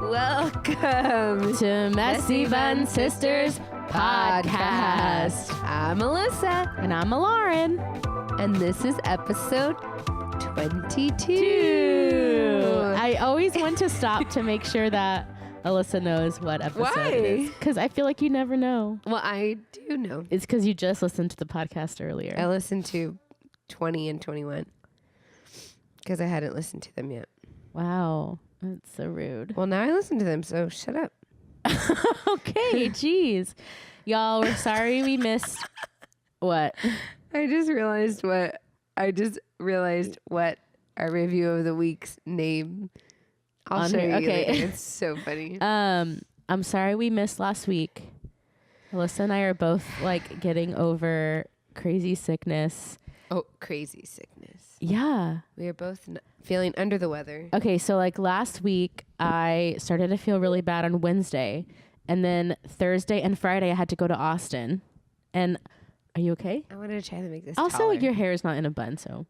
Welcome to Messybunsisters podcast. I'm Alyssa. And I'm Lauren. And this is episode 22. I always want to stop to make sure that Alyssa knows what episode it is. Because I feel like you never know. Well, I do know. It's because you just listened to the podcast earlier. I listened to 20 and 21 because I hadn't listened to them yet. Wow. That's so rude. Well, now I listen to them, so shut up. Okay, jeez. Y'all, we're sorry we missed what? I just realized what our review of the week's name. I'll show you later. It's so funny. I'm sorry we missed last week. Alyssa and I are both like getting over crazy sickness. Oh, crazy sickness. Yeah. We are both feeling under the weather. Okay, so like last week, I started to feel really bad on Wednesday. And then Thursday and Friday, I had to go to Austin. And are you okay? I wanted to try to make this also, taller. your hair is not in a bun, so.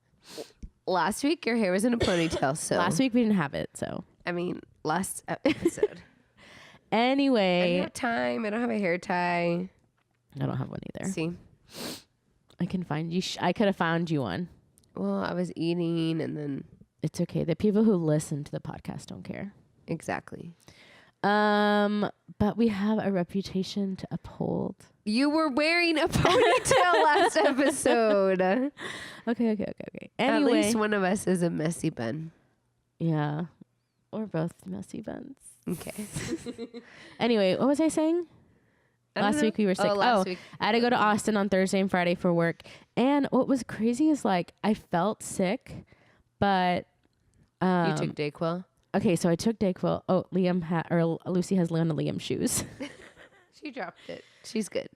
Last week, your hair was in a ponytail, so. Last week, we didn't have it, so. I mean, last episode. Anyway. I didn't have time. I don't have a hair tie. I don't have one either. See? I can find you. I could have found you one. Well, I was eating and then. It's okay. The people who listen to the podcast don't care. Exactly. But we have a reputation to uphold. You were wearing a ponytail last episode. Okay. Anyway. At least one of us is a messy bun. Yeah. We're both messy buns. Okay. Anyway, what was I saying? Last week we were sick. Last week. I had to go to Austin on Thursday and Friday for work. And what was crazy is like I felt sick, but you took Dayquil? Okay, so I took Dayquil. Oh, Lucy has Leon and Liam shoes. She dropped it. She's good.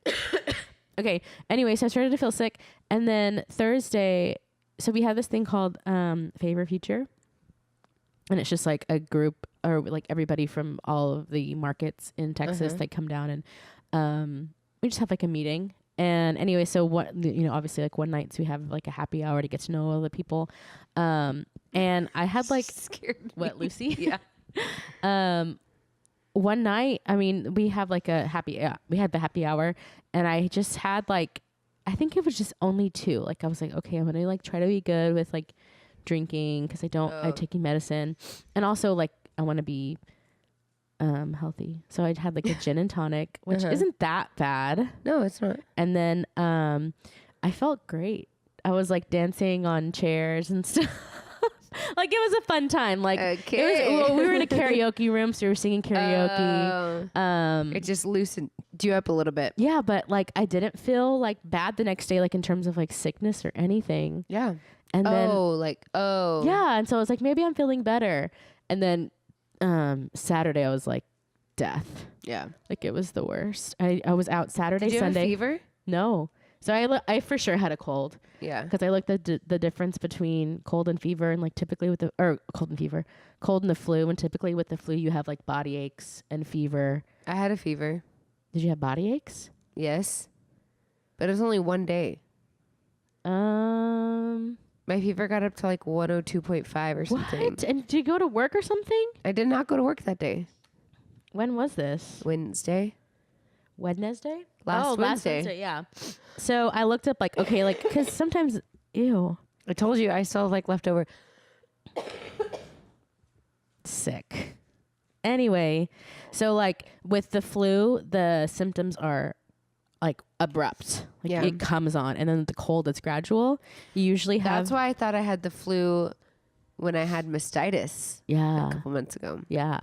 Okay. Anyway, so I started to feel sick, and then Thursday, so we have this thing called Favor Future, and it's just like a group or like everybody from all of the markets in Texas like come down and we just have like a meeting. And anyway, so what obviously like one night, so we have like a happy hour to get to know all the people. And I had like scared what, Lucy? Yeah. One night, I mean, we have like we had the happy hour, and I just had like, I think it was just only 2. Like I was like, okay, I'm gonna like try to be good with like drinking because I'm taking medicine, and also like I want to be healthy. So I had like a gin and tonic, which isn't that bad. No, it's not. And then I felt great. I was like dancing on chairs and stuff. Like it was a fun time. Like we were in a karaoke room, so we were singing karaoke. It just loosened you up a little bit. Yeah, but like I didn't feel like bad the next day, like in terms of like sickness or anything. Yeah. And then yeah, and so I was like, maybe I'm feeling better. And then Saturday I was like death. Yeah. Like it was the worst. I was out Saturday, Did you Sunday. have a fever? No. So I for sure had a cold. Yeah. Because I looked at the difference between cold and fever, and like typically with cold and the flu, and typically with the flu you have like body aches and fever. I had a fever. Did you have body aches? Yes. But it was only one day. My fever got up to like 102.5 or something. What? And did you go to work or something? I did not go to work that day. When was this? Wednesday. Last Wednesday, yeah. So I looked up like, okay, like, because sometimes, ew. I told you I still have like leftover. Sick. Anyway, so like with the flu, the symptoms are like abrupt. Like it comes on, and then the cold, it's gradual. You usually have. That's why I thought I had the flu when I had mastitis. Yeah. A couple months ago. Yeah.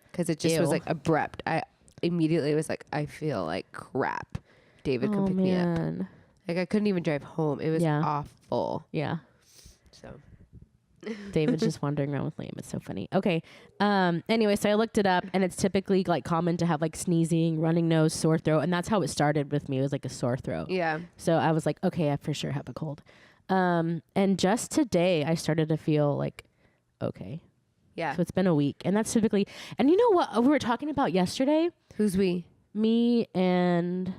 Because it just was like abrupt. I immediately was like, I feel like crap. David could pick me up. Like I couldn't even drive home. It was awful. Yeah. So David's just wandering around with Liam. It's so funny. Okay. Anyway, so I looked it up, and it's typically like common to have like sneezing, running nose, sore throat, and that's how it started with me. It was like a sore throat. Yeah. So I was like, okay, I for sure have a cold. And just today I started to feel like okay. Yeah. So it's been a week, and that's typically. And you know what we were talking about yesterday? Who's we? Me and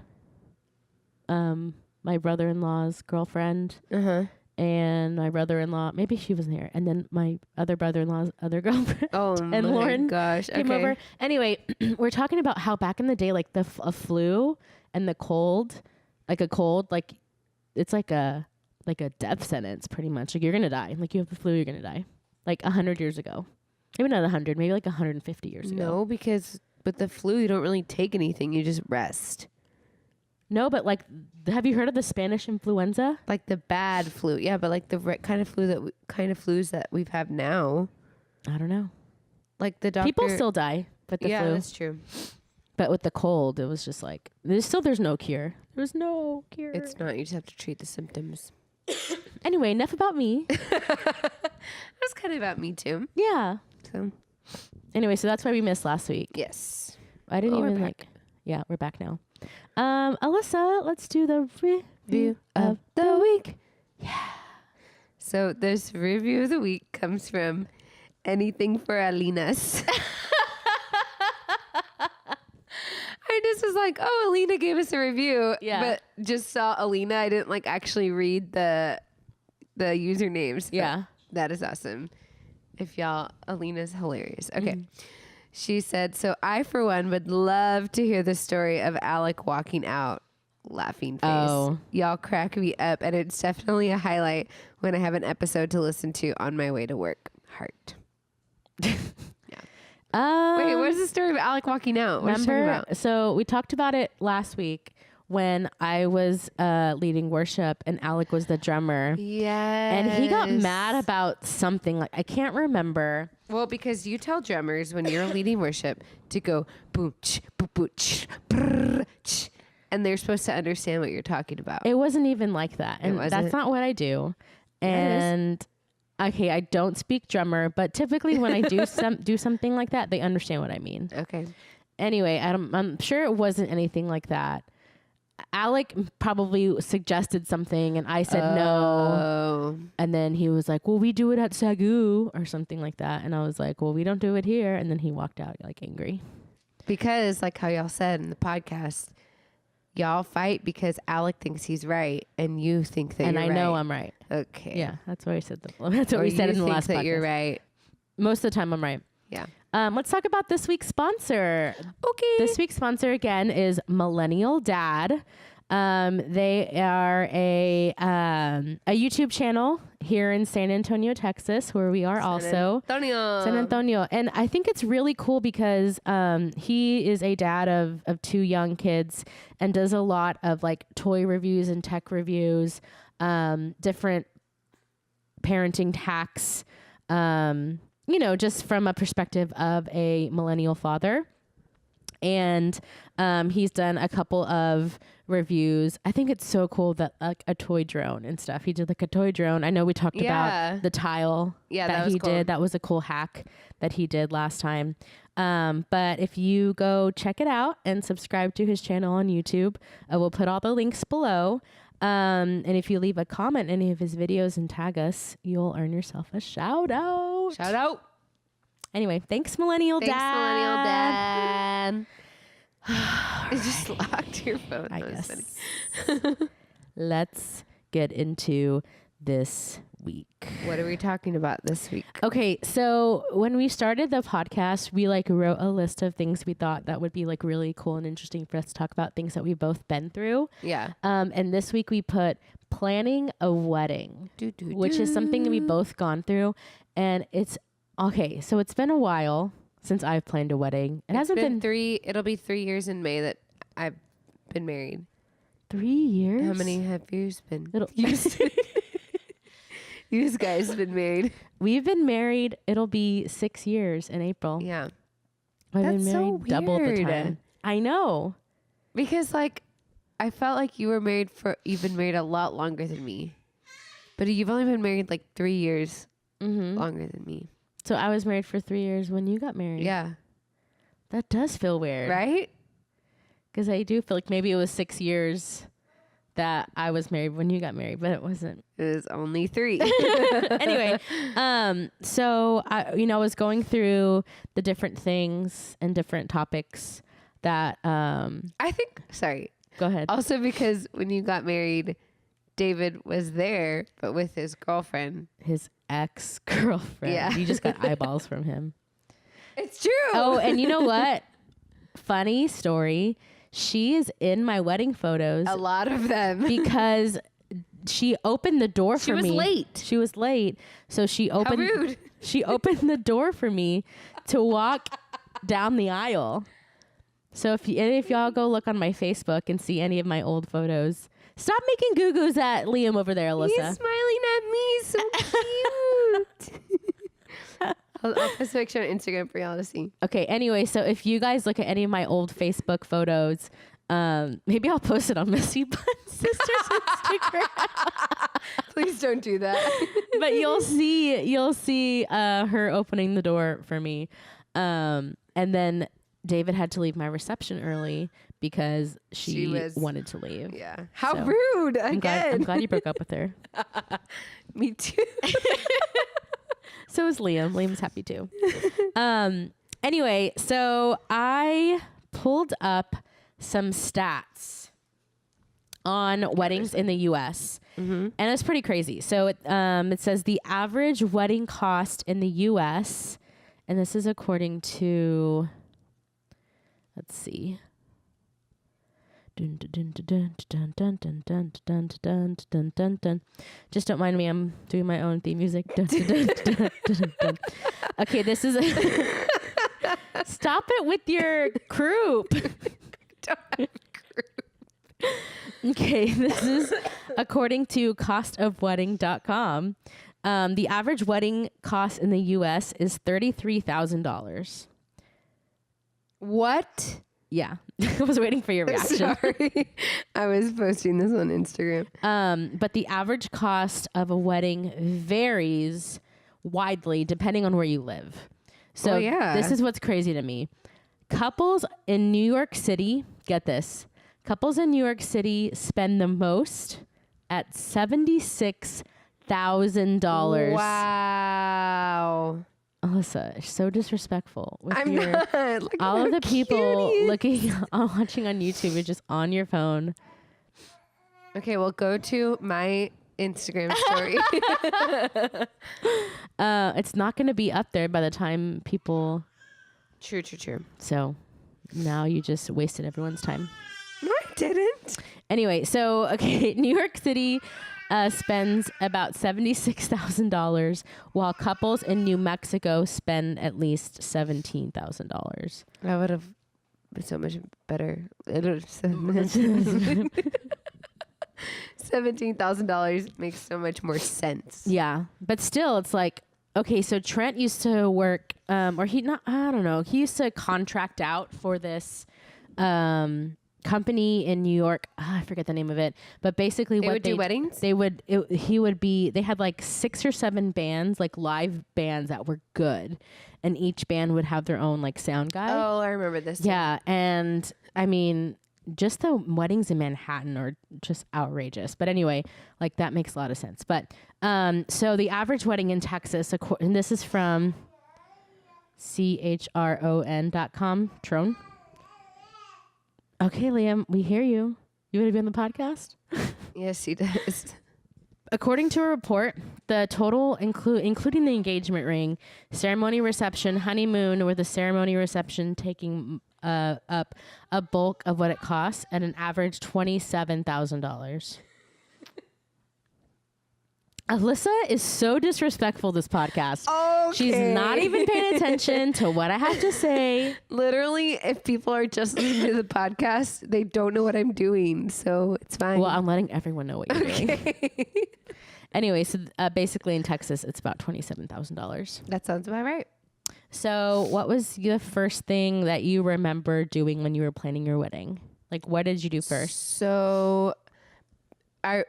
my brother-in-law's girlfriend. and my brother-in-law. Maybe she wasn't here. And then my other brother-in-law's other girlfriend. Oh, and my Lauren gosh. came over. Anyway, we're talking about how back in the day, like a flu and the cold, like a cold, like it's like a death sentence pretty much. Like you're going to die. Like you have the flu, you're going to die. Like 100 years ago. Maybe not 100, maybe like 150 years ago. No, because with the flu, you don't really take anything. You just rest. No, but like, have you heard of the Spanish influenza? Like the bad flu. Yeah, but like the kind of flus that we've had now. I don't know. Like the doctor. People still die with the flu. Yeah, that's true. But with the cold, it was just like, there's no cure. There's no cure. It's not. You just have to treat the symptoms. Anyway, enough about me. That's kind of about me too. Yeah. So. Anyway, so that's why we missed last week. Yes. I didn't even like. Yeah, we're back now. Alyssa, let's do the review of the week. Yeah. So this review of the week comes from Anything for Alinas. I just was like, oh, Alina gave us a review. Yeah. But just saw Alina. I didn't like actually read the usernames. Yeah. That is awesome. Alina's hilarious. Okay. She said, so I, for one, would love to hear the story of Alec walking out. Laughing face. Oh. Y'all crack me up, and it's definitely a highlight when I have an episode to listen to on my way to work. Heart. Yeah. Wait, what's the story of Alec walking out? What remember? So we talked about it last week when I was leading worship and Alec was the drummer. Yes. And he got mad about something. Like, I can't remember. Well, because you tell drummers when you're leading worship to go boom, ch, boom, boom, ch, brrr, ch, and they're supposed to understand what you're talking about. It wasn't even like that. And that's not what I do. And okay, I don't speak drummer, but typically when I do something like that, they understand what I mean. Okay. Anyway, I'm sure it wasn't anything like that. Alec probably suggested something and I said no. And then he was like, well, we do it at Sagu or something like that. And I was like, well, we don't do it here. And then he walked out like angry. Because like how y'all said in the podcast, y'all fight because Alec thinks he's right and you think that you're right. And I know I'm right. Okay. Yeah, that's what we said. That's what we said in the last podcast. That you're right. Most of the time I'm right. Yeah. Let's talk about this week's sponsor. Okay. This week's sponsor again is Millennial Dad. They are a YouTube channel here in San Antonio, Texas, where we are San Antonio. And I think it's really cool because he is a dad of 2 young kids and does a lot of like toy reviews and tech reviews, different parenting hacks, just from a perspective of a millennial father. And he's done a couple of reviews. I think it's so cool that like a toy drone and stuff. He did like a toy drone. I know we talked about the tile that he did. That was a cool hack that he did last time. But if you go check it out and subscribe to his channel on YouTube, we'll put all the links below. And if you leave a comment in any of his videos and tag us, you'll earn yourself a shout out. Shout out. Anyway, thanks Millennial Dad. It just locked your phone. I guess. Let's get into this week. What are we talking about this week? Okay, so when we started the podcast, we like wrote a list of things we thought that would be like really cool and interesting for us to talk about, things that we've both been through. Yeah. And this week we put planning a wedding, which is something that we both gone through. And it's okay. So it's been a while since I've planned a wedding. It hasn't been 3. It'll be 3 years in May that I've been married. 3 years? How many have yours been? You guys have been married. We've been married. It'll be 6 years in April. Yeah. I've That's been married so double the weird. time. I know. Because like, I felt like you've been married a lot longer than me. But you've only been married like 3 years longer than me. So I was married for 3 years when you got married. Yeah. That does feel weird. Right? Because I do feel like maybe it was 6 years that I was married when you got married, but it wasn't. It was only 3. Anyway, so I was going through the different things and different topics that I think, sorry. Go ahead. Also because when you got married, David was there, but with his girlfriend. His ex-girlfriend. Yeah. You just got eyeballs from him. It's true. Oh, and you know what? Funny story. She is in my wedding photos. A lot of them. Because she opened the door for me. She was late. She was late. So she opened How rude. She opened the door for me to walk down the aisle. So if y'all go look on my Facebook and see any of my old photos, stop making goo-goos at Liam over there, Alyssa. He's smiling at me. So cute. I'll post a picture on Instagram for y'all to see. Okay, anyway, so if you guys look at any of my old Facebook photos, maybe I'll post it on Messybunsisters Instagram. Please don't do that. But you'll see her opening the door for me. And then David had to leave my reception early because she wanted to leave. Yeah. How rude. Again. I'm glad you broke up with her. Me too. So is Liam. Liam's happy too. Anyway, so I pulled up some stats on weddings in the U.S. And it's pretty crazy. So it says the average wedding cost in the U.S., and this is according to, let's see. Just don't mind me. I'm doing my own theme music. Okay, this is stop it with your croup. Okay, this is according to costofwedding.com. The average wedding cost in the U.S. is $33,000. What? Yeah. I was waiting for your reaction. Sorry. I was posting this on Instagram. But the average cost of a wedding varies widely depending on where you live. So this is what's crazy to me. Couples in New York City, get this, couples in New York City spend the most at $76,000. Wow. Alyssa, so disrespectful. With I'm not. Look all of the people cuties. watching on YouTube are just on your phone. Okay, well, go to my Instagram story. It's not going to be up there by the time people. True. So now you just wasted everyone's time. No, I didn't. Anyway, so, okay, New York City spends about $76,000, while couples in New Mexico spend at least $17,000. That would have been so much better. $17,000 makes so much more sense. Yeah, but still, it's like, okay, so Trent used to work, he used to contract out for this company in New York. I forget the name of it, but basically they would do weddings. They had like 6 or 7 bands, like live bands that were good, and each band would have their own like sound guy. Oh, I remember this. Yeah, and I mean, just the weddings in Manhattan are just outrageous. But anyway, like that makes a lot of sense. But so the average wedding in Texas, and this is from chron.com. Tron. Okay, Liam, we hear you. You want to be on the podcast? Yes, he does. According to a report, the total, including the engagement ring, ceremony, reception, honeymoon, with the ceremony reception taking up a bulk of what it costs at an average $27,000. Alyssa is so disrespectful this podcast. Okay. She's not even paying attention to what I have to say. Literally, if people are just listening to the podcast, they don't know what I'm doing, so it's fine. Well, I'm letting everyone know what you're doing. Anyway, so basically in Texas, it's about $27,000. That sounds about right. So what was the first thing that you remember doing when you were planning your wedding? Like, what did you do first? So I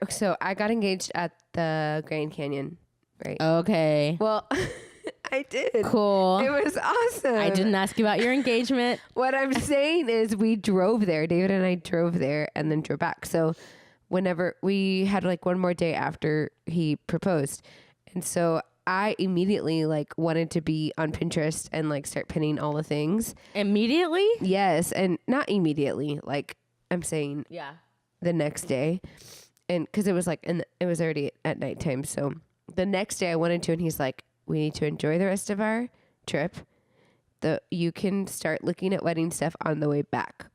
got engaged at the Grand Canyon, right? Okay. Well, I did. Cool. It was awesome. I didn't ask you about your engagement. What I'm saying is we drove there. David and I drove there and then drove back. So whenever we had like one more day after he proposed. And so I immediately like wanted to be on Pinterest and like start pinning all the things. Immediately? Yes. And not immediately, like I'm saying Yeah. the next day. and because it was like, and it was already at nighttime. So the next day I wanted to, and he's like, we need to enjoy the rest of our trip. You can start looking at wedding stuff on the way back.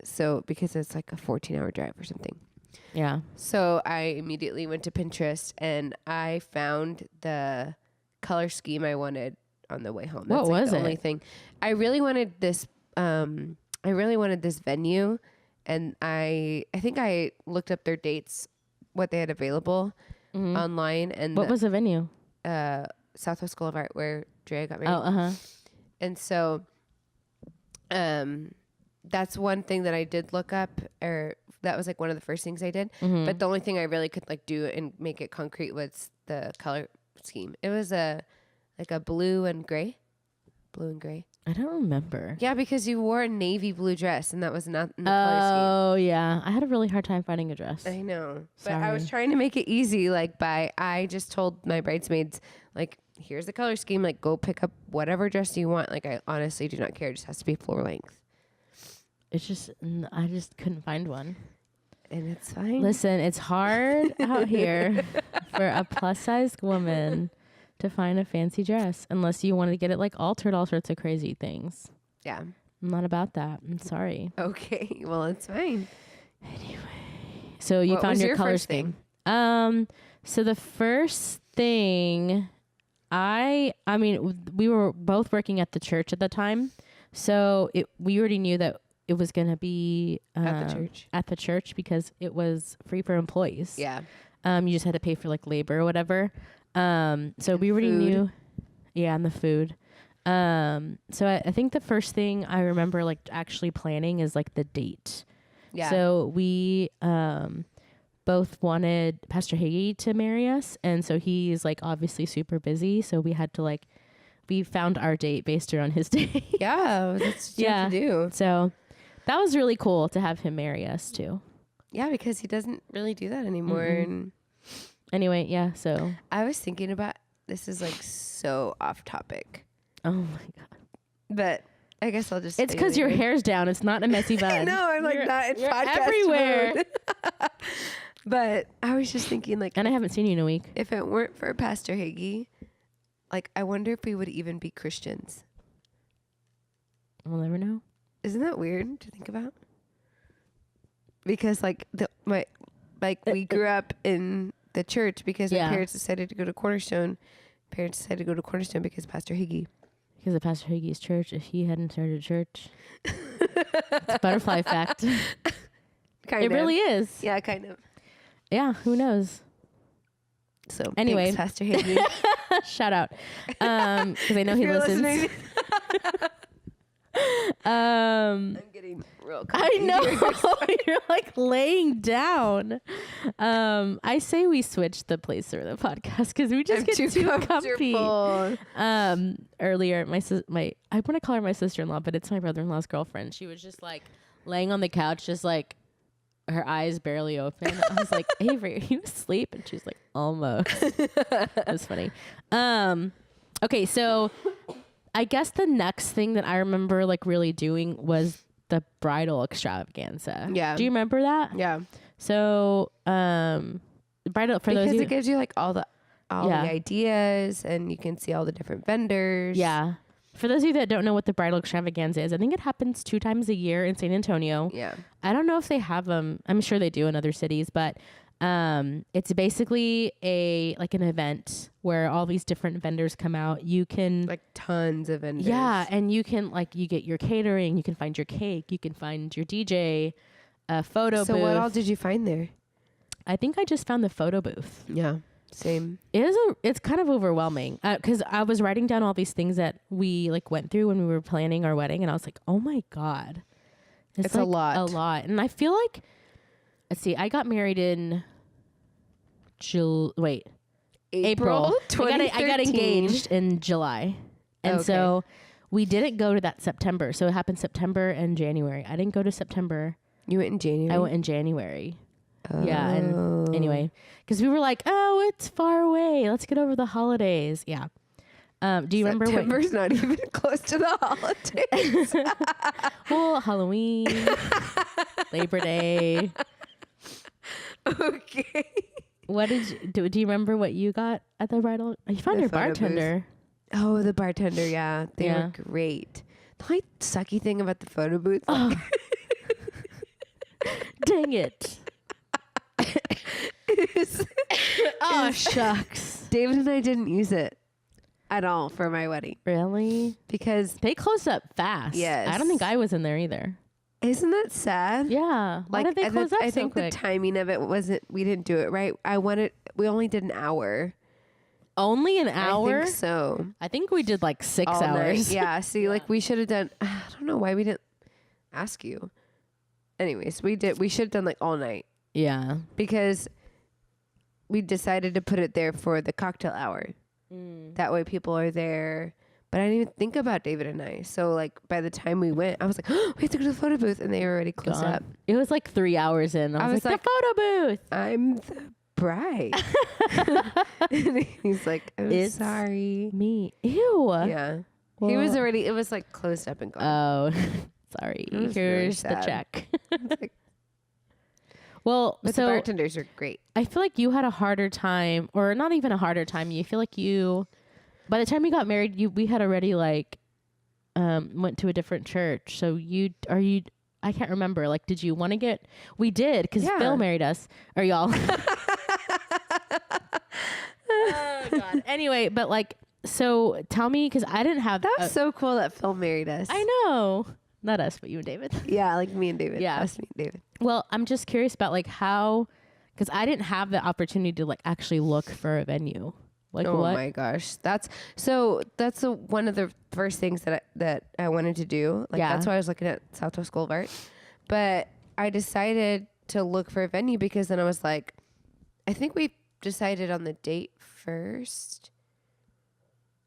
So because it's like a 14-hour drive or something. Yeah. So I immediately went to Pinterest and I found the color scheme I wanted on the way home. What was the it? only thing. I really wanted this. I really wanted this venue, and I think I looked up their dates, what they had available online, and What was the venue? Southwest School of Art, where Drea got married. Oh, And so, that's one thing that I did look up, or that was like one of the first things I did. But the only thing I really could like do and make it concrete was the color scheme. It was like a blue and gray. I don't remember. Yeah, because you wore a navy blue dress, and that was not in the color Oh, yeah. I had a really hard time finding a dress. scheme. I know, but Sorry. I was trying to make it easy. Like I just told my bridesmaids, like, here's the color scheme. Like, go pick up whatever dress you want. Like, I honestly do not care. It just has to be floor length. It's just, I just couldn't find one. And it's fine. Listen, it's hard out here for a plus-sized woman to find a fancy dress, unless you want to get it like altered, all sorts of crazy things. Yeah. I'm not about that. I'm sorry. Okay. Well, it's fine. Anyway, so you What found was your your color first scheme. So the first thing, I mean, we were both working at the church at the time, so we already knew that it was going to be at the church because it was free for employees. Yeah. You just had to pay for like labor or whatever. So we already knew. Yeah, and the food. So I think the first thing I remember like actually planning is like the date. Yeah. So we both wanted Pastor Hagee to marry us, and so he's like obviously super busy. So we had to we found our date based around his date. Yeah, that's what you have to do. So that was really cool to have him marry us too. Yeah, because he doesn't really do that anymore. And anyway, yeah. So I was thinking about, this is like so off topic, oh my god. but I guess I'll just. It's say because your later. hair's down. It's not a messy bun. No, I'm like not in you're podcast everywhere. mode. But I was just thinking, like, And I haven't seen you in a week. if it weren't for Pastor Hagee, like, I wonder if we would even be Christians. We'll never know. Isn't that weird to think about? Because like we grew up in the church because my parents decided to go to Cornerstone. Parents decided to go to Cornerstone because of Pastor Hagee. Because of Pastor Hagee's church. If he hadn't started a church, it's a butterfly effect. Kind It of. really is. Yeah, kind of. Yeah. Who knows? So Anyway. thanks, Pastor Hagee. Shout out. Because I know he You're listens. listening. I'm getting real I comfy know. here. You're like laying down. I say we switch the place for the podcast because we just I'm get too comfy. comfortable. Earlier, I want to call her my sister-in-law, but it's my brother-in-law's girlfriend. She was just like laying on the couch, just like her eyes barely open. I was like, Avery, are you asleep? And she's like, almost. It was funny. Okay, so I guess the next thing that I remember like really doing was the bridal extravaganza. Yeah. Do you remember that? Yeah. So, bridal for Because those it gives you like all the Yeah. ideas, and you can see all the different vendors. yeah. For those of you that don't know what the bridal extravaganza is, I think it happens 2 times a year in San Antonio. Yeah. I don't know if they have them. I'm sure they do in other cities, but it's basically an event where all these different vendors come out. You can Like tons of vendors. yeah, and you can you get your catering, you can find your cake, you can find your DJ, a photo booth. So what all did you find there? I think I just found the photo booth. Yeah. Same. It's kind of overwhelming because I was writing down all these things that we went through when we were planning our wedding, and I was like, oh my god, It's a lot. a lot. And I feel like, let's see, I got married in April. I got engaged in July, and Okay. so we didn't go to that September. So it happened September and January. I didn't go to September. You went in January? I went in January. Oh. Yeah, and anyway, because we were like, oh, it's far away. Let's get over the holidays. Yeah. Do you remember what? September's not even close to the holidays. Well, Halloween, Labor Day. Okay. What did you do? You remember what you got at the bridal? You found The your photo booth. bartender. Oh, the bartender. Yeah. They Yeah. were great. The only sucky thing about the photo booth. Oh. Dang it. is Oh, shucks. David and I didn't use it at all for my wedding Really? because They closed up fast. Yes. I don't think I was in there either. isn't that sad? Yeah. Why did they close up I so think quick? the timing of it wasn't. We didn't do it right. We only did an hour. Only an I hour? think so. I think we did like 6 All night. hours. Yeah. See, like we should have done. I don't know why we didn't ask you. Anyways, we did. We should have done like all night Yeah. because we decided to put it there for the cocktail hour. That way people are there. But I didn't even think about David and I. So like by the time we went, I was like, oh, we have to go to the photo booth, and they were already closed Gone. up. It was like 3 hours in. I was like, the photo booth. I'm the bride. And he's like, I'm It's sorry. Me. Ew. Yeah. He was already, it was like closed up and gone. Oh, sorry. It was really Here's the sad. check. Like, Well, but the so bartenders are great. I feel like you had a harder time, or not even a harder time. You feel like by the time you got married, we had already like went to a different church. So I can't remember. Like, did you want to get? We did because Yeah. Phil married us, or y'all. Oh God. Anyway, but like, so tell me, because I didn't have That was so cool that Phil married us. I know, not us, but you and David. Yeah, like me and David. Yeah. Us, me and David. Well, I'm just curious about like how, because I didn't have the opportunity to like actually look for a venue. Like Oh what? my gosh, that's one of the first things that I wanted to do. Like Yeah. that's why I was looking at Southwest School of Art. But I decided to look for a venue because then I was like, I think we decided on the date first.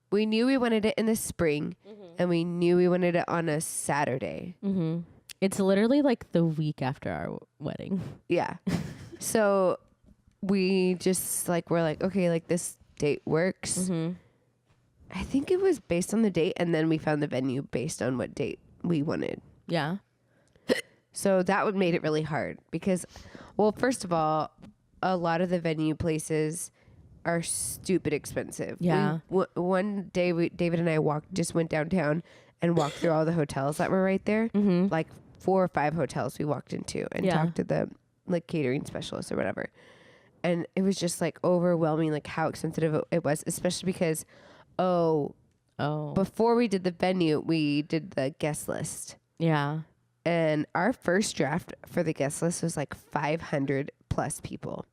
We knew we wanted it in the spring, and we knew we wanted it on a Saturday. Mm-hmm. It's literally like the week after our wedding. Yeah. So we just like we're like, okay, like this date works. Mm-hmm. I think it was based on the date, and then we found the venue based on what date we wanted. Yeah. So that would made it really hard because, well, first of all, a lot of the venue places are stupid expensive. Yeah. One day, David and I just went downtown and walked through all the hotels that were right there. Mm-hmm. Like 4 or 5 hotels we walked into and Yeah. talked to the like catering specialist or whatever. And it was just like overwhelming, like how expensive it was, especially because, before we did the venue, we did the guest list. Yeah. And our first draft for the guest list was like 500 plus people.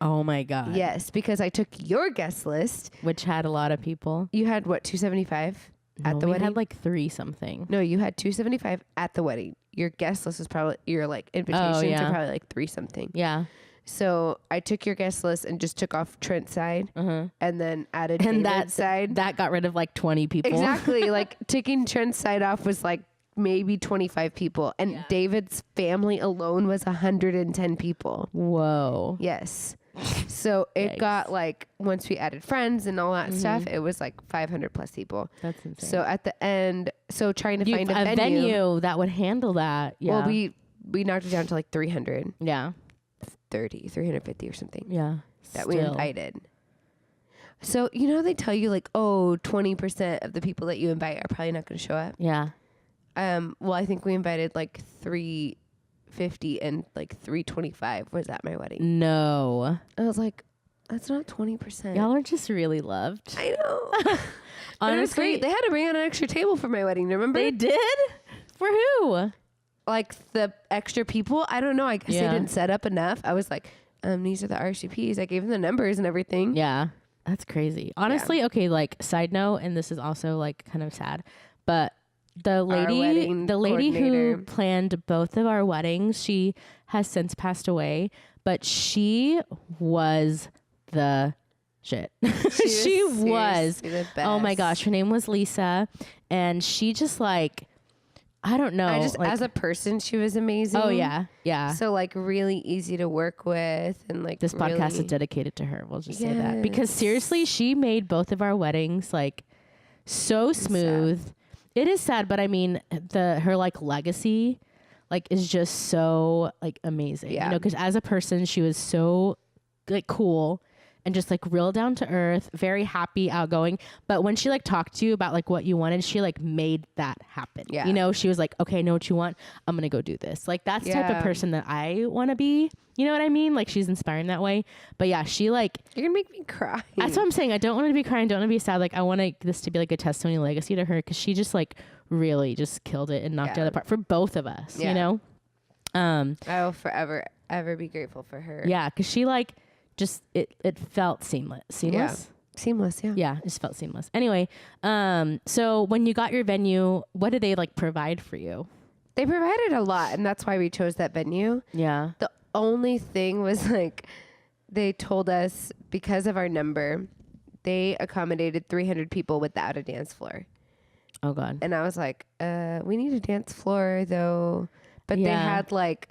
Oh my God. Yes, because I took your guest list. Which had a lot of people. You had what, 275 at the we wedding? had like 3 something. No, you had 275 at the wedding. Your guest list was probably, your like invitations yeah. are probably like 3 something. Yeah. So I took your guest list and just took off Trent's side and then added And David's side. that got rid of like 20 people. Exactly. Like taking Trent's side off was like maybe 25 people. And David's family alone was 110 people. Whoa. Yes. So it got like, once we added friends and all that stuff, it was like 500 plus people. That's insane. So at the end, trying to find a venue that would handle that. Yeah. Well, we knocked it down to like 300. Yeah. 350 or something. Yeah. That we invited. So, you know, they tell you like, 20% of the people that you invite are probably not going to show up. Yeah. Well, I think we invited like 350 and like 325 was at my wedding. No. I was like, that's not 20%. Y'all are just really loved. I know. But Honestly, it was great. They had to bring out an extra table for my wedding. Remember? They did? For who? Like the extra people. I don't know. I guess Yeah. they didn't set up enough. I was like, these are the RSVPs. I gave them the numbers and everything. Yeah. That's crazy. Honestly, okay, like side note, and this is also like kind of sad, but the lady who coordinator. planned both of our weddings, she has since passed away, but she was the shit. She was. seriously the Oh my best. gosh, her name was Lisa, and she just like, I don't know. Like, as a person, she was amazing. oh yeah, yeah. So like really easy to work with, and like This podcast is really- dedicated to her. We'll just say that because seriously, she made both of our weddings like so smooth. It is sad, but I mean her like legacy, like is just so like amazing. Yeah. You know, because as a person, she was so like cool and just like real down to earth, very happy, outgoing. But when she like talked to you about like what you wanted, she like made that happen. Yeah. You know, she was like, okay, I know what you want. I'm going to go do this. Like that's the type of person that I want to be. You know what I mean? Like she's inspiring that way. But yeah, she like, you're gonna make me cry. that's what I'm saying. I don't want to be crying. Don't want to be sad. Like I want this to be like a testimony legacy to her. Cause she just like really just killed it and knocked it out of the park for both of us, you know? I will forever, ever be grateful for her. Yeah. Cause she like, just it felt seamless. Yeah. Yeah, it just felt seamless. Anyway, so when you got your venue, what did they like provide for you? They provided a lot, and that's why we chose that venue. Yeah. The only thing was like they told us because of our number, they accommodated 300 people without a dance floor. Oh God. And I was like, we need a dance floor though. But they had like,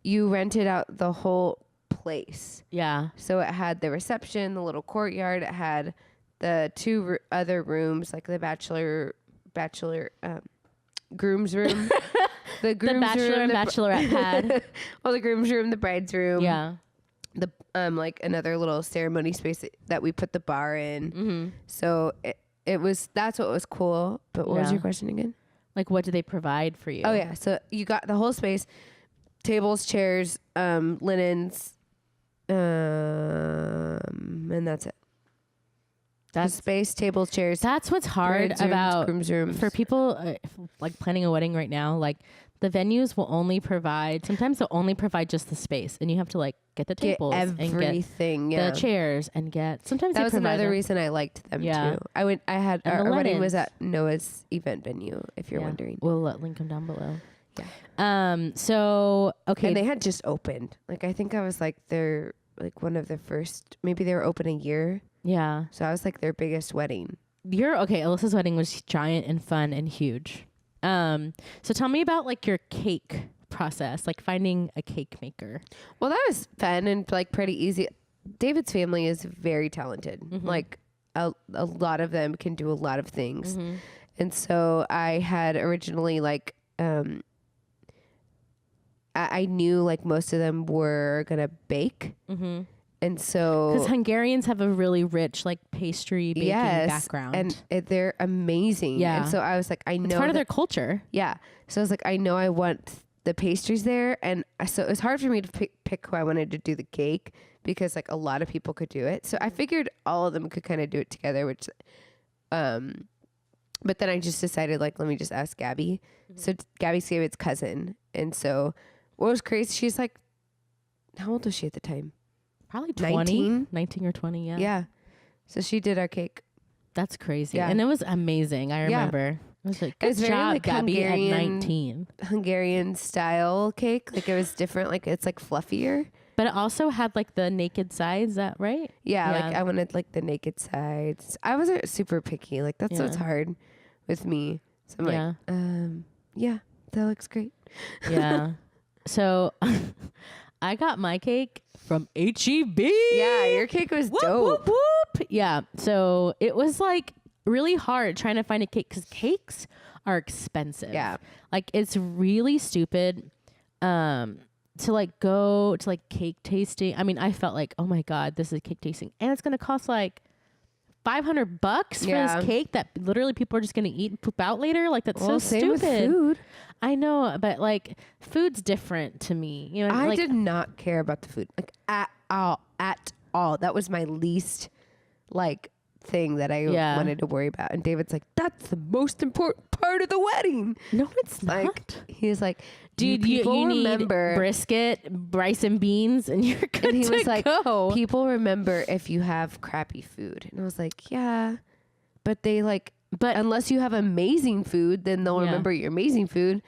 you rented out the whole place. Yeah. So it had the reception, the little courtyard. It had the two other rooms, like the groom's room. The bachelor and bachelorette pad. Well, the groom's room, the bride's room. Yeah. The like another little ceremony space that we put the bar in. Mm-hmm. So that's what was cool. But what was your question again? Like what do they provide for you? Oh yeah. So you got the whole space, tables, chairs, linens, and that's it. That's space, tables, chairs. That's what's hard about groom's rooms. For people like planning a wedding right now. Like the venues will only provide. Sometimes they'll only provide just the space, and you have to like get the tables, everything, and get the chairs, and get. Sometimes that was another reason I liked them too. I had our wedding was at Noah's event venue. If you're wondering, we'll link them down below. Yeah. So okay. And they had just opened. Like I think I was like their like one of the first. Maybe they were open a year. Yeah. So I was like their biggest wedding. Alyssa's wedding was giant and fun and huge. So tell me about like your cake process, like finding a cake maker. Well, that was fun and like pretty easy. David's family is very talented. Mm-hmm. Like a lot of them can do a lot of things. Mm-hmm. And so I had originally like, I knew like most of them were gonna bake, and so because Hungarians have a really rich like pastry baking background, and they're amazing. Yeah, and so I was like, I know it's part of their culture. Yeah, so I was like, I know I want the pastries there, and so it was hard for me to pick who I wanted to do the cake because like a lot of people could do it. So I figured all of them could kind of do it together, which, but then I just decided like let me just ask Gabby. Mm-hmm. So Gabby's David's cousin, and so. What was crazy? She's like, how old was she at the time? Probably 20, 19 or 20. Yeah. Yeah. So she did our cake. That's crazy. Yeah. And it was amazing. I remember. It was like, good job, like Gabby, at 19. Hungarian style cake. Like it was different. Like it's like fluffier. But it also had like the naked sides. Is that right? Yeah. Like I wanted like the naked sides. I wasn't super picky. Like that's what's hard with me. So I'm like, yeah, that looks great. Yeah. So I got my cake from HEB. Yeah, your cake was dope. Whoop, whoop. Yeah. So it was like really hard trying to find a cake because cakes are expensive. Yeah. Like it's really stupid to like go to like cake tasting. I mean, I felt like, oh my God, this is cake tasting. And it's going to cost like $500 for this cake that literally people are just going to eat and poop out later. Like that's so same stupid. With food. I know, but like food's different to me. You know, I like, did not care about the food like at all. That was my least like thing that I wanted to worry about. And David's like, that's the most important part of the wedding. No, it's like, not. He's like, dude, you remember need brisket, rice and beans, and you're good and he to was like, go. People remember if you have crappy food. And I was like, yeah, but they like, but unless you have amazing food, then they'll remember your amazing food.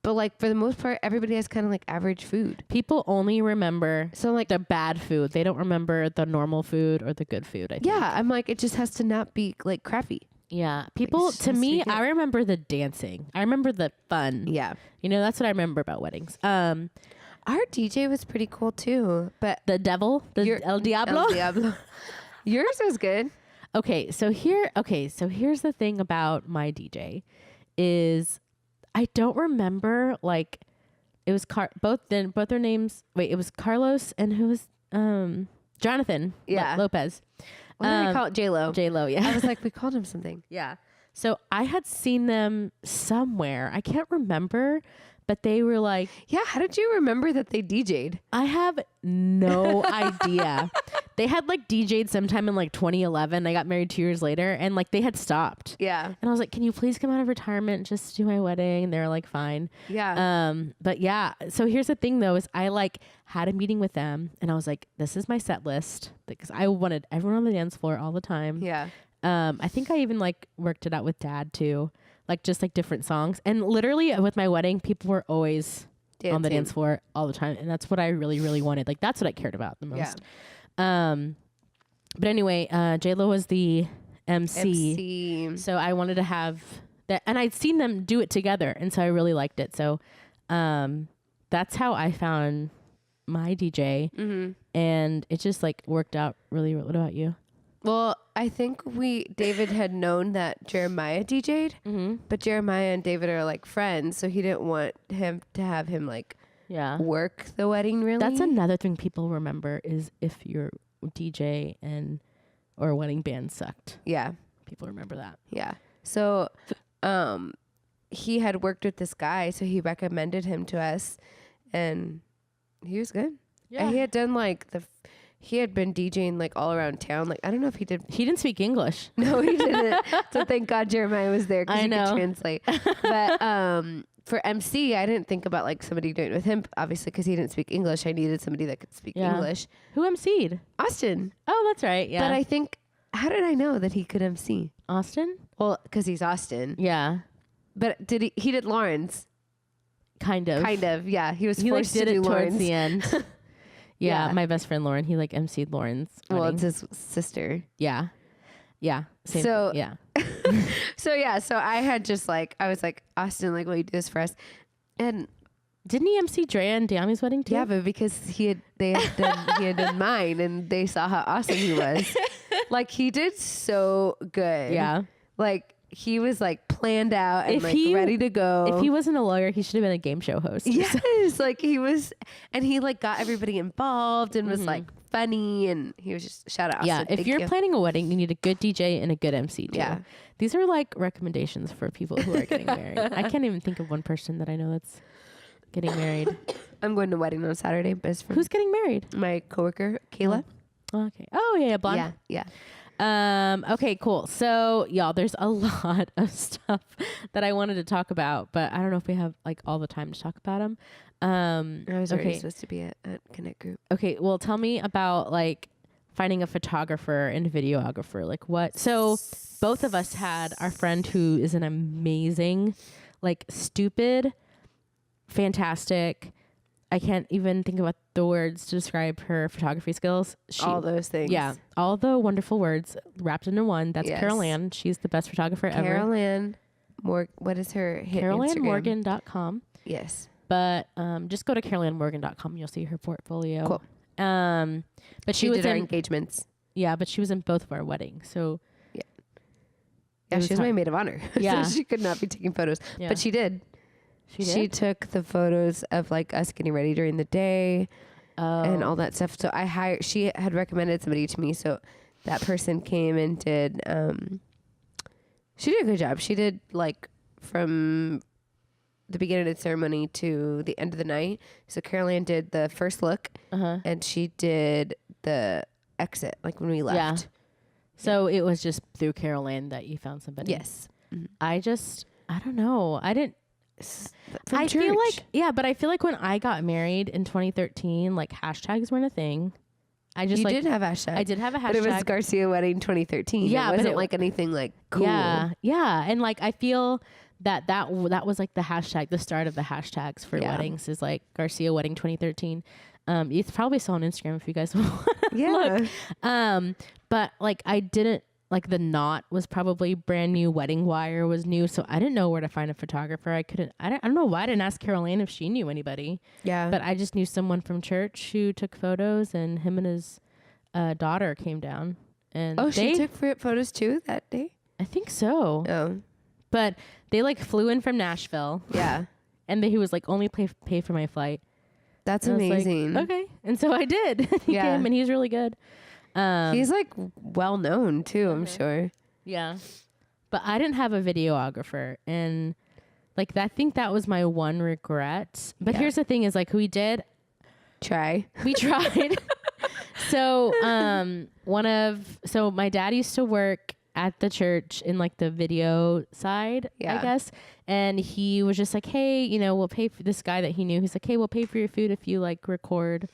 But like for the most part, everybody has kind of like average food. People only remember the bad food. They don't remember the normal food or the good food. I think. Yeah, I'm like, it just has to not be like crappy. Yeah, people to me, I remember the dancing. I remember the fun. Yeah, you know that's what I remember about weddings. Our DJ was pretty cool too, but the devil, El Diablo. Yours was good. Okay, so here's the thing about my DJ is I don't remember like it was both their names. Wait, it was Carlos and who was Jonathan Lopez. What did we call it? J-Lo. J-Lo, yeah. I was like, we called him something. Yeah. So I had seen them somewhere. I can't remember, but they were like... Yeah, how did you remember that they DJ'd? I have no idea. They had like DJ'd sometime in like 2011. I got married 2 years later and like they had stopped. Yeah. And I was like, can you please come out of retirement just to do my wedding? And they're like, fine. Yeah. But yeah, so here's the thing though, is I like had a meeting with them and I was like, this is my set list because I wanted everyone on the dance floor all the time. Yeah. I think I even like worked it out with Dad too, like just like different songs. And literally with my wedding, people were always on the dance floor all the time. And that's what I really, really wanted. Like that's what I cared about the most. Yeah. But anyway, J-Lo was the MC. So I wanted to have that. And I'd seen them do it together. And so I really liked it. So that's how I found my DJ. Mm-hmm. And it just like worked out really. What about you? Well, I think David had known that Jeremiah DJ'd, but Jeremiah and David are like friends, so he didn't want him to have him like work the wedding really. That's another thing people remember is if your DJ or wedding band sucked. Yeah. People remember that. Yeah. So he had worked with this guy, so he recommended him to us and he was good. Yeah. And he had done like he had been DJing like all around town. Like, I don't know if he did. He didn't speak English. No, he didn't. So thank God Jeremiah was there because he could translate. But for MC, I didn't think about like somebody doing it with him, obviously, because he didn't speak English. I needed somebody that could speak English. Who MC'd? Austin. Oh, that's right. Yeah. But I think, how did I know that he could MC? Austin? Well, because he's Austin. Yeah. But he did Lauren's. Kind of. Yeah. He was forced to do it Lauren's. Towards the end. Yeah, my best friend Lauren, he like MC'd Lauren's wedding. Well, it's his sister. Yeah. Same so thing. Yeah. So I had just like, I was like, Austin, like, will you do this for us? And didn't he MC Drea and Dami's wedding too? Yeah, but because he had done mine and they saw how awesome he was. Like he did so good. Yeah. Like he was like planned out and ready to go. If he wasn't a lawyer, he should have been a game show host. Yes, like he was, and he like got everybody involved and was like funny, and he was just shout out. Yeah, if you're planning a wedding, you need a good DJ and a good MC too. Yeah, these are like recommendations for people who are getting married. I can't even think of one person that I know that's getting married. I'm going to a wedding on Saturday. But who's getting married? My coworker, Kayla. Oh, okay. Oh yeah, blonde. Yeah. Okay, cool. So y'all, there's a lot of stuff that I wanted to talk about, but I don't know if we have like all the time to talk about them. I was already supposed to be at Connect Group. Okay. Well, tell me about like finding a photographer and a videographer. Like what? So both of us had our friend who is an amazing, like stupid, fantastic. I can't even think about the words to describe her photography skills. All those things. Yeah. All the wonderful words wrapped into one. That's Carol Ann. She's the best photographer ever. Carol Ann. What is her CarolAnnMorgan.com. Yes. But just go to CarolAnnMorgan.com and you'll see her portfolio. Cool. But she was did our engagements. Yeah, but she was in both of our weddings. So yeah, she was my maid of honor. Yeah. So she could not be taking photos. Yeah. But she did. She took the photos of like us getting ready during the day and all that stuff. So she had recommended somebody to me. So that person came and did, she did a good job. She did like from the beginning of the ceremony to the end of the night. So Carol Ann did the first look and she did the exit, like when we left. Yeah. So it was just through Carol Ann that you found somebody. Yes. Mm-hmm. I don't know. I feel like, but I feel like when I got married in 2013, like hashtags weren't a thing. I just did have hashtag. I did have a hashtag. But it was Garcia wedding 2013. Yeah, it wasn't like anything like cool. Yeah, and like I feel that was like the hashtag, the start of the hashtags for weddings is like Garcia wedding 2013. It's probably still on Instagram if you guys want to look. But like I didn't. Like the knot was probably brand new. Wedding wire was new. So I didn't know where to find a photographer. I don't know why I didn't ask Carol Ann if she knew anybody. Yeah. But I just knew someone from church who took photos and him and his daughter came down. And she took photos too that day? I think so. Oh. But they like flew in from Nashville. Yeah. And then he was like, only pay for my flight. That's And I was like, amazing. okay. And so I did. He Yeah. came and he's really good. He's like well known too, I'm sure. Yeah. But I didn't have a videographer, and like I think that was my one regret. But Yeah. here's the thing is like we tried. So my dad used to work at the church in like the video side, Yeah. I guess. And he was just like, hey, you know, we'll pay for this guy that he knew. He's like, hey, we'll pay for your food if you like record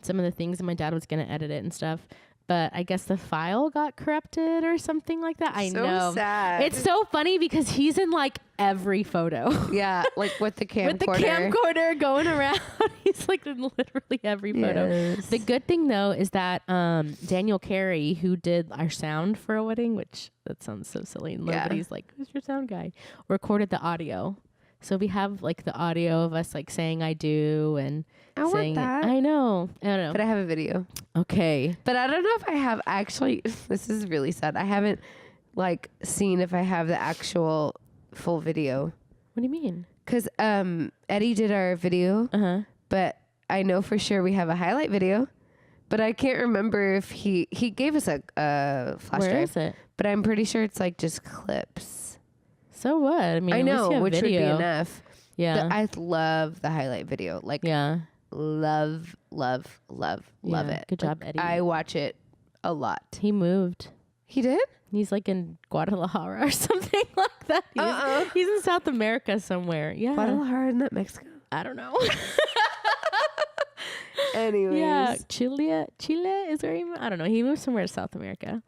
some of the things. And my dad was going to edit it and stuff. But I guess the file got corrupted or something like that. I know. Sad. It's so funny because he's in like every photo. Yeah, like with the camcorder. With the camcorder going around. He's like in literally every photo. Yes. The good thing though is that Daniel Carey, who did our sound for a wedding, which that sounds so silly. Nobody's like, who's your sound guy? Recorded the audio. So we have like the audio of us like saying I do and I saying want that. I know. But I have a video. Okay. But I don't know if I have actually. This is really sad. I haven't like seen if I have the actual full video. What do you mean? Because Eddie did our video, but I know for sure we have a highlight video. But I can't remember if he gave us a flash Where drive. is it? But I'm pretty sure it's like just clips. So what? I mean, I at least know, you have which video. would be enough. Yeah. I love the highlight video. Like, Yeah. love it. Good job, Like, Eddie. I watch it a lot. He moved. He did? He's like in Guadalajara or something like that. He's in South America somewhere. Yeah. Guadalajara, isn't that Mexico? I don't know. Anyways. Yeah. Chile is where he moved. I don't know. He moved somewhere to South America.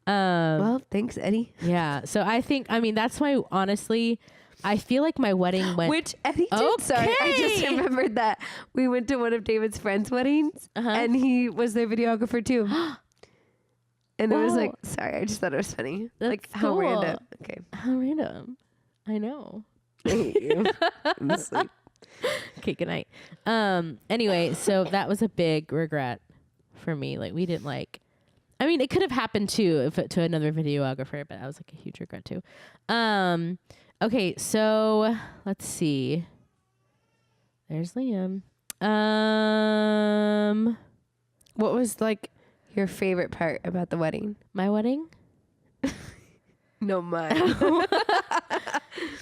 Well, thanks, Eddie. Yeah. So I think, I mean, that's why, honestly, I feel like my wedding went. Which Eddie did. Sorry, I just Okay. remembered that we went to one of David's friends' weddings, and he was their videographer too. And it was Wow. like, sorry, I just thought it was funny. That's like how cool. random. Okay. How random. I know. I hate you. I'm asleep. Okay, good night. Anyway, so that was a big regret for me. Like we didn't like. I mean, it could have happened too to another videographer, but that was like a huge regret too. Okay, so let's see. There's Liam. What was like your favorite part about the wedding? My wedding. No, mine.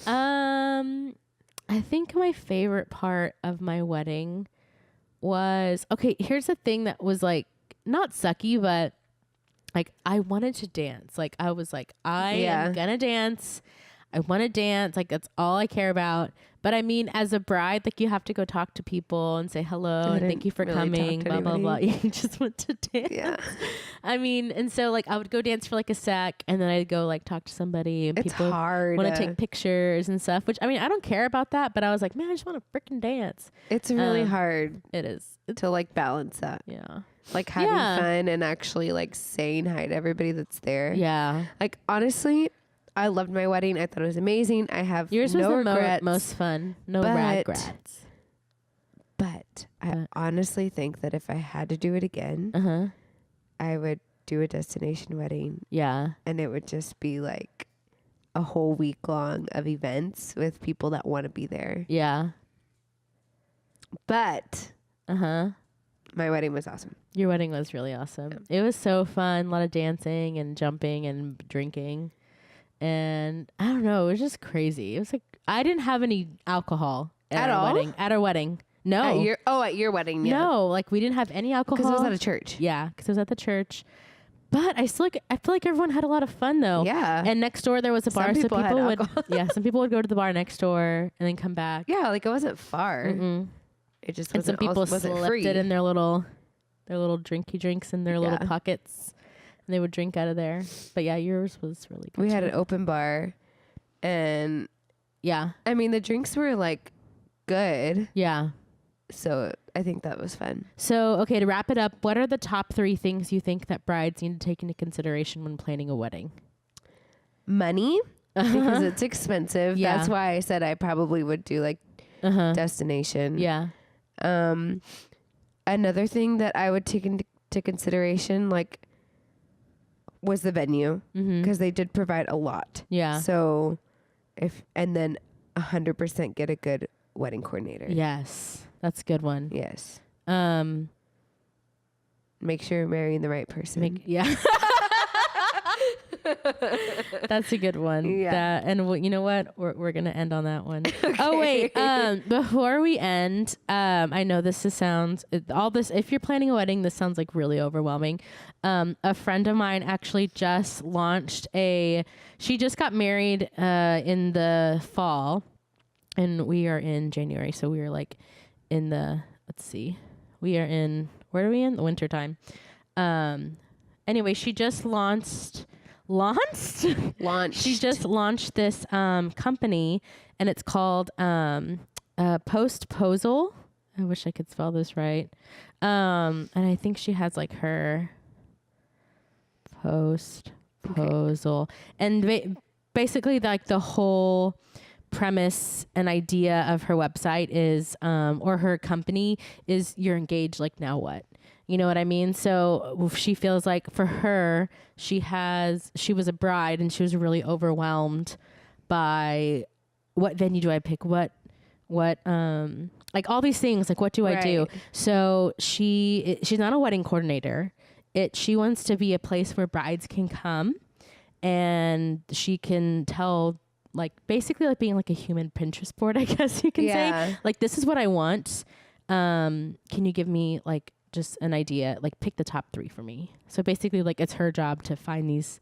I think my favorite part of my wedding was, okay, here's the thing that was like not sucky, but like I wanted to dance. Like I was like, I am gonna dance. I want to dance. Like that's all I care about. But I mean, as a bride, like you have to go talk to people and say hello and thank you for really coming, talk to blah, blah, blah. anybody. You just want to dance. Yeah. I mean, and so like I would go dance for like a sec and then I'd go like talk to somebody and It's people hard. want to take pictures and stuff, which I mean, I don't care about that, but I was like, man, I just want to freaking dance. It's really hard It is. to like balance that. Yeah. Like having Yeah. fun and actually like saying hi to everybody that's there. Yeah. Like honestly, I loved my wedding. I thought it was amazing. I have Yours no was the regrets. most fun. No but- regrets. But I honestly think that if I had to do it again, Uh-huh. I would do a destination wedding, Yeah. and it would just be like a whole week long of events with people that want to be there. Yeah. But Uh-huh. my wedding was awesome. Your wedding was really awesome. It was so fun. A lot of dancing and jumping and drinking. And I don't know, it was just crazy. It was like I didn't have any alcohol At our all? wedding. At our wedding. No. At your wedding, yeah. No, like we didn't have any alcohol. Because it was at a church. Yeah, because it was at the church. But I feel like everyone had a lot of fun though. Yeah. And next door there was a Some bar, so people had people would alcohol. some people would go to the bar next door and then come back. Yeah, like it wasn't far. Mm-mm. It just And some wasn't, people wasn't slipped free. it in their little drinky drinks in their little Yeah. pockets. And they would drink out of there. But yeah, yours was really good. We had too. an open bar, and Yeah. I mean the drinks were like good, Yeah. so I think that was fun. So, okay, to wrap it up, what are the top 3 things you think that brides need to take into consideration when planning a wedding? Money, because it's expensive. Yeah. That's why I said I probably would do like destination. Yeah. Another thing that I would take into consideration like was the venue, because they did provide a lot. Yeah. So and then 100% get a good wedding coordinator. Yes, that's a good one. Yes. Um, Make sure you're marrying the right person. Yeah. That's a good one. Yeah. You know what? We're gonna end on that one. Okay. Oh wait. Before we end, I know this sounds all this. If you're planning a wedding, this sounds like really overwhelming. A friend of mine actually just launched she just got married in the fall, and we are in January, so we are like in the we are in, where are we in? The winter time. Anyway, she just launched. She just launched this company, and it's called Postposal. I wish I could spell this right. And I think she has like her Postposal. Okay. And basically like the whole premise and idea of her website is, or her company is, you're engaged, like now what? You know what I mean? So she feels like for her, she was a bride and she was really overwhelmed by what venue do I pick? What, like all these things, like what do I do? So she's not a wedding coordinator. She wants to be a place where brides can come and she can tell, like basically like being like a human Pinterest board, I guess you can say. Like, this is what I want. Can you give me like just an idea, like pick the top 3 for me. So basically like it's her job to find these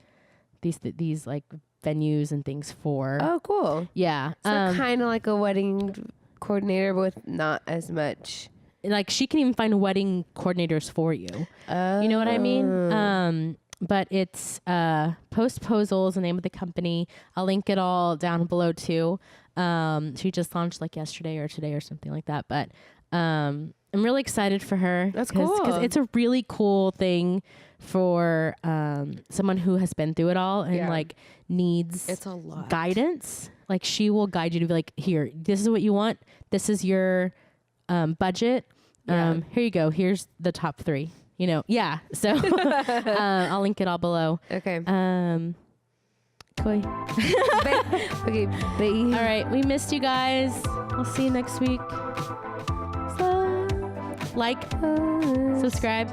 like venues and things for. Oh, cool. Yeah. So kind of like a wedding coordinator, but with not as much. Like she can even find wedding coordinators for you. Oh. You know what I mean? But it's Postposal is the name of the company. I'll link it all down below too. She just launched like yesterday or today or something like that. But I'm really excited for her. That's cool. Because it's a really cool thing for someone who has been through it all and like needs it's a lot. Guidance. Like she will guide you to be like, here, this is what you want. This is your budget. Here you go. Here's the top 3. You know, yeah. So I'll link it all below. Okay. Boy. Okay. Bye. All right. We missed you guys. I'll see you next week. Like, subscribe,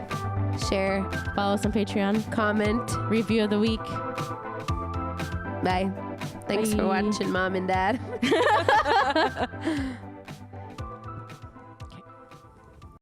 share, follow us on Patreon, comment, review of the week. Bye. Thanks for watching, Mom and Dad.